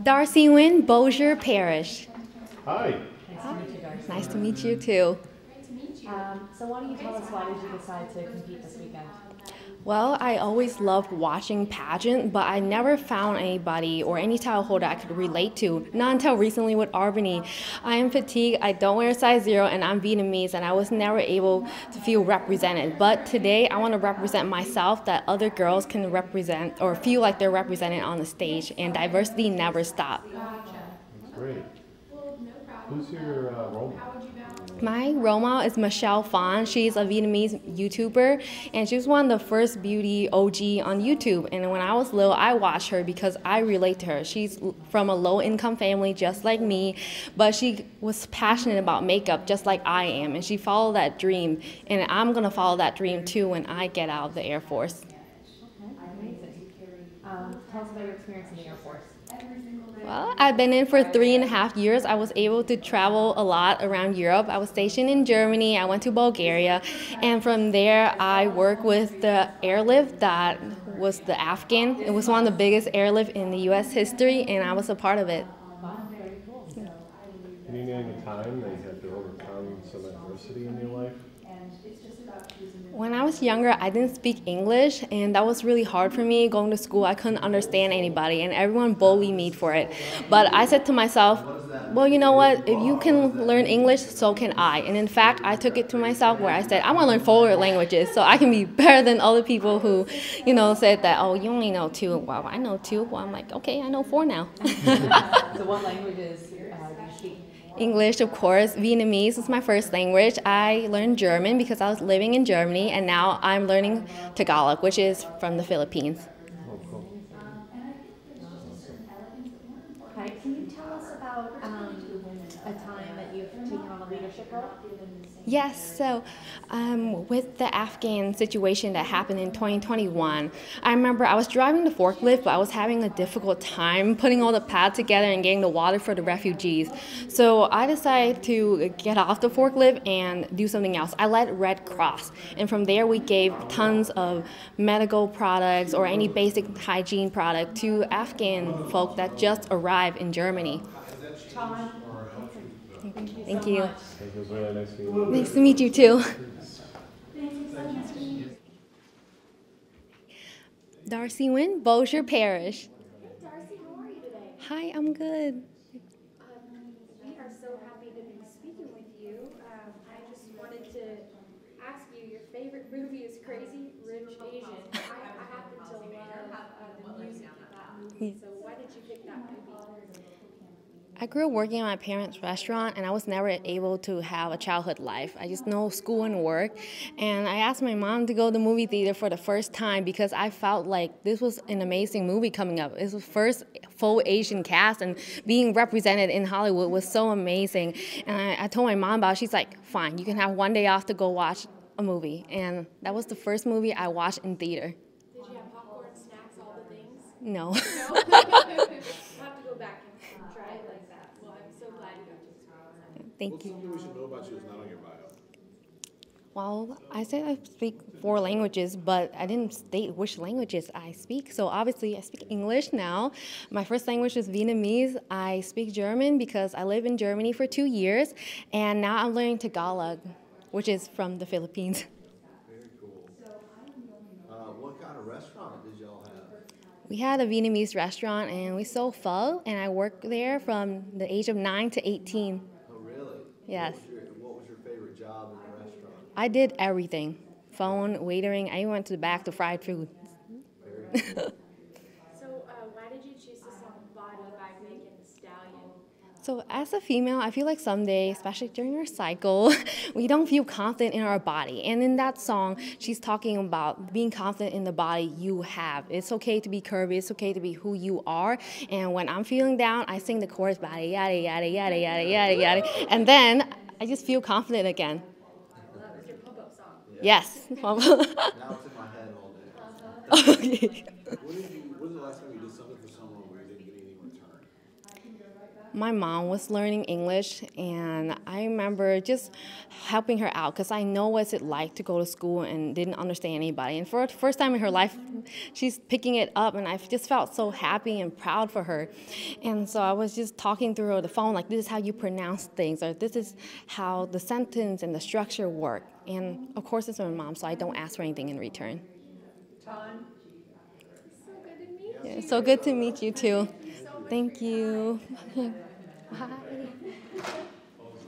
Darcy Nguyen, Bossier, Parish. Hi. Nice to meet you, Darcy. Nice to meet you too. So why don't you tell us why did you decide to compete this weekend? Well, I always loved watching pageant, but I never found anybody or any title that I could relate to. Not until recently with Albany. I am petite, I don't wear a size 0, and I'm Vietnamese, and I was never able to feel represented. But today, I want to represent myself that other girls can represent or feel like they're represented on the stage, and diversity never stops. That's great. Who's your role model? My role model is Michelle Phan. She's a Vietnamese YouTuber, and she was one of the first beauty OG on YouTube. And when I was little, I watched her because I relate to her. She's from a low-income family, just like me, but she was passionate about makeup, just like I am, and she followed that dream. And I'm gonna follow that dream too when I get out of the Air Force. Amazing. Tell us about your experience in the Air Force. Well, I've been in for 3.5 years. I was able to travel a lot around Europe. I was stationed in Germany. I went to Bulgaria. And from there, I worked with the airlift that was the Afghan. It was one of the biggest airlift in the U.S. history, and I was a part of it. Very cool. Can you name a time that you had to overcome some adversity in your life? When I was younger, I didn't speak English, and that was really hard for me. Going to school, I couldn't understand anybody, and everyone bullied me for it. But I said to myself, well, you know what? If you can learn English, so can I. And in fact, I took it to myself where I said, I want to learn 4 languages so I can be better than other people who, said that, oh, you only know 2. Well, I know 2. Well, I'm like, okay, I know 4 now. So what languages do you speak? English, of course. Vietnamese is my first language. I learned German because I was living in Germany, and now I'm learning Tagalog, which is from the Philippines. Oh, cool. Okay, can you tell us about a time that you've taken on a leadership role? Yes, so with the Afghan situation that happened in 2021, I remember I was driving the forklift, but I was having a difficult time putting all the pads together and getting the water for the refugees. So I decided to get off the forklift and do something else. I led Red Cross, and from there we gave tons of medical products or any basic hygiene product to Afghan folk that just arrived in Germany. Thank you. It was really nice meeting you. Nice to meet you too. Darcy Nguyen, Bossier Parish. Hey Darcy, how are you today? Hi, I'm good. We are so happy to be speaking with you. I just wanted to ask you, your favorite movie is Crazy Rich Asian. I happen to love the music of that movie, so why did you pick that movie? I grew up working at my parents' restaurant, and I was never able to have a childhood life. I just know school and work. And I asked my mom to go to the movie theater for the first time because I felt like this was an amazing movie coming up. It was the first full Asian cast, and being represented in Hollywood was so amazing. And I told my mom about it. She's like, fine, you can have one day off to go watch a movie. And that was the first movie I watched in theater. Did you have popcorn, snacks, all the things? No. No? We'll have to go back and try it like that. Well, I'm so glad you got to experience that. Thank What's you. something we should know about you is not on your bio? Well, I said I speak 4 languages, but I didn't state which languages I speak. So obviously I speak English now. My first language is Vietnamese. I speak German because I lived in Germany for 2 years. And now I'm learning Tagalog, which is from the Philippines. Very cool. What kind of restaurant did y'all have? We had a Vietnamese restaurant, and we sold pho, and I worked there from the age of 9 to 18. Oh, really? Yes. What was your favorite job in the restaurant? I did everything. Phone, waitering, I even went to the back to fried food. Very cool. So, why did you choose to sell Body by Megan Thee Stallion? So as a female, I feel like someday, especially during our cycle, we don't feel confident in our body. And in that song, she's talking about being confident in the body you have. It's okay to be curvy. It's okay to be who you are. And when I'm feeling down, I sing the chorus, body, yada, yada, yada, yada, yada, yada. And then I just feel confident again. That was your pump-up song. Yes. Now it's in my head all day. Okay. When was the last time you did something for someone where you didn't get anything in return? My mom was learning English, and I remember just helping her out because I know what it's like to go to school and didn't understand anybody. And for the first time in her life, she's picking it up, and I just felt so happy and proud for her. And so I was just talking through her on the phone, like, this is how you pronounce things, or this is how the sentence and the structure work. And of course, it's my mom, so I don't ask for anything in return. So good to meet you. Yeah, so good to meet you too. Thank you. Bye.